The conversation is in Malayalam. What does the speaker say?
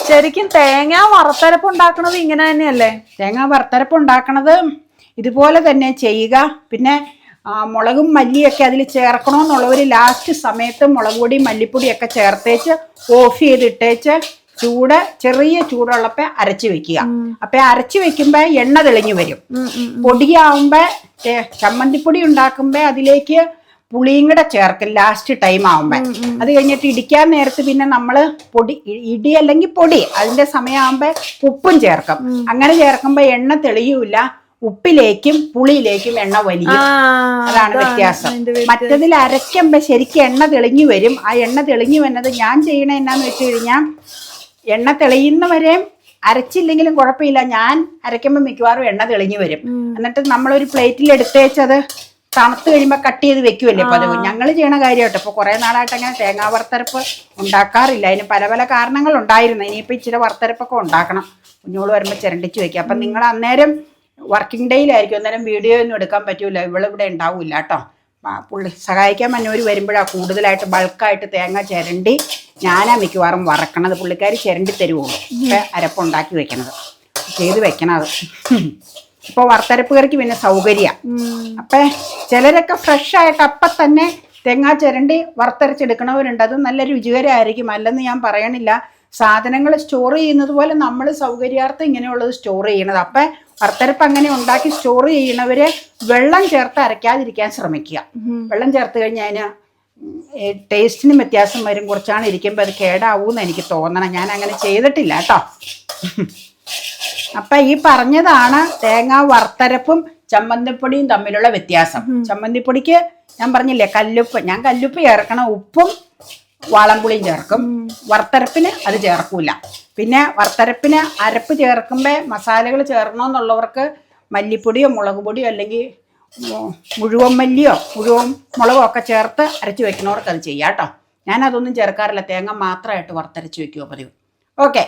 ശരിക്കും തേങ്ങ വറുത്തരപ്പ് ഉണ്ടാക്കണത് ഇങ്ങനെ തന്നെയല്ലേ? തേങ്ങ വറുത്തരപ്പ് ഉണ്ടാക്കണത് ഇതുപോലെ തന്നെ ചെയ്യുക. പിന്നെ മുളകും മല്ലിയൊക്കെ അതിൽ ചേർക്കണമെന്നുള്ളവർ ലാസ്റ്റ് സമയത്ത് മുളക് പൊടിയും മല്ലിപ്പൊടിയൊക്കെ ചേർത്തേച്ച് ഓഫ് ചെയ്തിട്ടേച്ച് ചെറിയ ചൂടുള്ളപ്പോൾ അരച്ച് വെക്കുക. അപ്പൊ അരച്ച് വെക്കുമ്പോൾ എണ്ണ തെളിഞ്ഞു വരും. പൊടിയാവുമ്പോൾ ചമ്മന്തിപ്പൊടി ഉണ്ടാക്കുമ്പോൾ അതിലേക്ക് പുളിയും കൂടെ ചേർക്കും ലാസ്റ്റ് ടൈം ആവുമ്പോൾ. അത് കഴിഞ്ഞിട്ട് ഇടിക്കാൻ നേരത്ത് പിന്നെ നമ്മൾ പൊടി ഇടി അല്ലെങ്കിൽ പൊടി അതിന്റെ സമയമാകുമ്പോൾ ഉപ്പും ചേർക്കും. അങ്ങനെ ചേർക്കുമ്പോൾ എണ്ണ തെളിയൂല, ഉപ്പിലേക്കും പുളിയിലേക്കും എണ്ണ വലിയും. അതാണ് വ്യത്യാസം. മറ്റതിൽ അരയ്ക്കുമ്പോൾ ശരിക്കും എണ്ണ തെളിഞ്ഞു വരും. ആ എണ്ണ തെളിഞ്ഞു വരുന്നത് ഞാൻ ചെയ്യണ എന്നാന്ന് വെച്ച് കഴിഞ്ഞാൽ എണ്ണ തെളിയുന്നവരെയും അരച്ചില്ലെങ്കിലും കുഴപ്പമില്ല. ഞാൻ അരയ്ക്കുമ്പോൾ മിക്കവാറും എണ്ണ തെളിഞ്ഞു വരും. എന്നിട്ട് നമ്മളൊരു പ്ലേറ്റിൽ എടുത്തേച്ചത് തണുത്ത് കഴിയുമ്പോൾ കട്ട് ചെയ്ത് വെക്കുമല്ലേ പതിവ്. ഞങ്ങൾ ചെയ്യണ കാര്യമായിട്ട് ഇപ്പോൾ കുറേ നാളായിട്ട് അങ്ങനെ തേങ്ങാ വറുത്തരപ്പ് ഉണ്ടാക്കാറില്ല. അതിന് പല പല കാരണങ്ങൾ ഉണ്ടായിരുന്നു. ഇനിയിപ്പോൾ ഇച്ചിരി വറുത്തരപ്പൊക്കെ ഉണ്ടാക്കണം. കുഞ്ഞോള് വരുമ്പോൾ ചിരണ്ടിച്ച് വെക്കുക. അപ്പം നിങ്ങൾ അന്നേരം വർക്കിംഗ് ഡേയിലായിരിക്കും, അന്നേരം വീഡിയോ ഒന്നും എടുക്കാൻ പറ്റൂല. ഇവളിവിടെ ഉണ്ടാവില്ല കേട്ടോ. പുള്ളി സഹായിക്കാൻ മഞ്ഞൂർ വരുമ്പോഴാണ് കൂടുതലായിട്ട് ബൾക്കായിട്ട് തേങ്ങ ചിരണ്ടി ഞാനാ മിക്കവാറും വറക്കണത്. പുള്ളിക്കാരി ചിരണ്ടി തരുവുള്ളൂ. ഇപ്പം അരപ്പുണ്ടാക്കി വെക്കണത് ചെയ്ത് വെക്കണത്. ഇപ്പോൾ വറുത്തരപ്പ് കറിക്ക് പിന്നെ സൗകര്യമാണ്. അപ്പം ചിലരൊക്കെ ഫ്രഷ് ആയിട്ട് അപ്പം തന്നെ തേങ്ങ ചിരണ്ടി വറുത്തരച്ചെടുക്കണവരുണ്ട്. അത് നല്ല രുചികരമായിരിക്കും, അല്ലെന്ന് ഞാൻ പറയണില്ല. സാധനങ്ങൾ സ്റ്റോർ ചെയ്യുന്നത് പോലെ നമ്മൾ സൗകര്യാർത്ഥം ഇങ്ങനെയുള്ളത് സ്റ്റോർ ചെയ്യണത്. അപ്പം വറുത്തരപ്പ് അങ്ങനെ ഉണ്ടാക്കി സ്റ്റോർ ചെയ്യണവര് വെള്ളം ചേർത്ത് അരയ്ക്കാതിരിക്കാൻ ശ്രമിക്കുക. വെള്ളം ചേർത്ത് കഴിഞ്ഞാൽ അതിന് ടേസ്റ്റിനും വ്യത്യാസം വരും. കുറച്ചാണ് ഇരിക്കുമ്പോൾ അത് കേടാവൂന്ന് എനിക്ക് തോന്നണം. ഞാൻ അങ്ങനെ ചെയ്തിട്ടില്ല കേട്ടോ. അപ്പം ഈ പറഞ്ഞതാണ് തേങ്ങ വറുത്തരപ്പും ചമ്മന്തിപ്പൊടിയും തമ്മിലുള്ള വ്യത്യാസം. ചമ്മന്തിപ്പൊടിക്ക് ഞാൻ പറഞ്ഞില്ലേ കല്ലുപ്പ്, ഞാൻ കല്ലുപ്പ് ചേർക്കണം, ഉപ്പും വാളംപുളിയും ചേർക്കും. വറുത്തരപ്പിന് അത് ചേർക്കൂല. പിന്നെ വറുത്തരപ്പിന് അരപ്പ് ചേർക്കുമ്പോൾ മസാലകൾ ചേർക്കണമെന്നുള്ളവർക്ക് മല്ലിപ്പൊടിയോ മുളക് പൊടിയോ അല്ലെങ്കിൽ മുഴുവൻ മല്ലിയോ മുഴുവൻ മുളകോ ഒക്കെ ചേർത്ത് അരച്ച് വെക്കണവർക്ക് അത് ചെയ്യാം കേട്ടോ. ഞാനതൊന്നും ചേർക്കാറില്ല. തേങ്ങ മാത്രമായിട്ട് വറുത്തരച്ച് വെക്കുമോ പതിവ്. ഓക്കെ.